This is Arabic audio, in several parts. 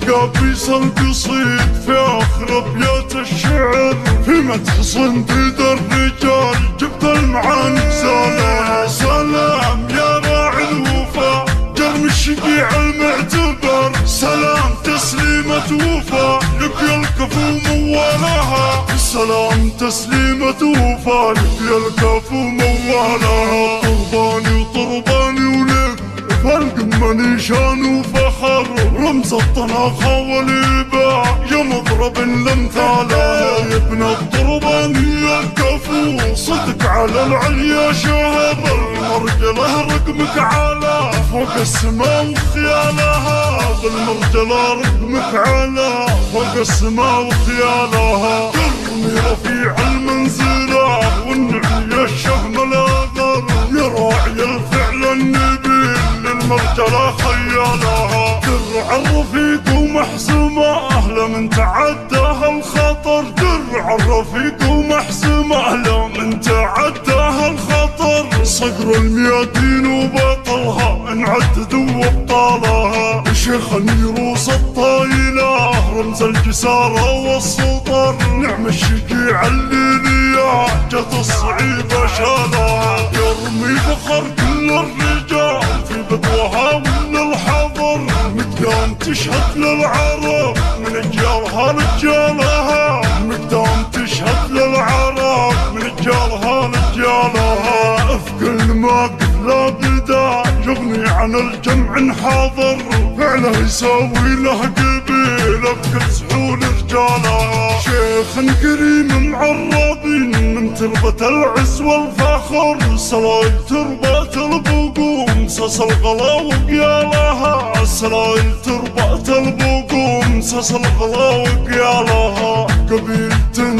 تلقى فيصل قصيد في آخر أبيات الشعر، في مدح صنديد الرجال جبت المعاني بسلام. سلام يا راعي الوفا جرم الشقيع المعتبر، سلام تسليمة وفا لك يا الكفو موالها، سلام تسليمة وفا لك يا الكفو موالها. طرباني وطرباني ولك فالقمة نيشان وفخر، رمز الطناخة والإباع يا مضرب الأمثال. يا ابن الطرباني يا الكفو صدق على العليا شهر، المرجلة رقمك على فوق السماء وخيالها، بالمرجلة رقمك على فوق السماء وخيالها. كرمي رفيع المنزلة والنعم يا الشهم الأثر، يا راعي الفعل النبيل للمرجلة خيالها. درع الرفيق ومحسومه لمن تعداها الخطر، درع الرفيق ومحسومه لمن تعداها الخطر. صقر الميادين وبطلها انعدد وابطالها، شيخ النيروس الطايله رمز الجساره والسطر. نعم الشقيع الليليه جت الصعيبه شالها، يرمي فخر كل الرجال في بدوها ومن الحضر. مقدام تشهد للعرب من رجالها رجالها، مقدام تشهد للعرب من رجالها رجالها. في كل موقف لا بدا يغني عن الجمع انحاضر، فعله يساوي له قبيله بكل سحول رجالها. شيخ كريم معربين من تربة العز والفخر، سلايل تربة البقوم ساس الغلا وقيالها، سلايل تربة البقوم ساس الغلا وقيالها. قبيلة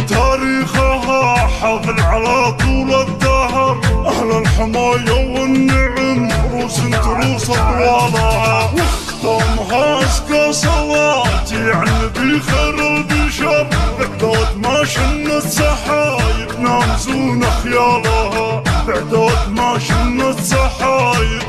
تاريخها حافل على طول الدهر، أهل الحماية والنعم روس تروس أطوالها. واختامها أزكى صلاتي عن نبي خير البشر، بعدود ما شنت سحايب نامزون خيالها، بعدود ما شنت سحايب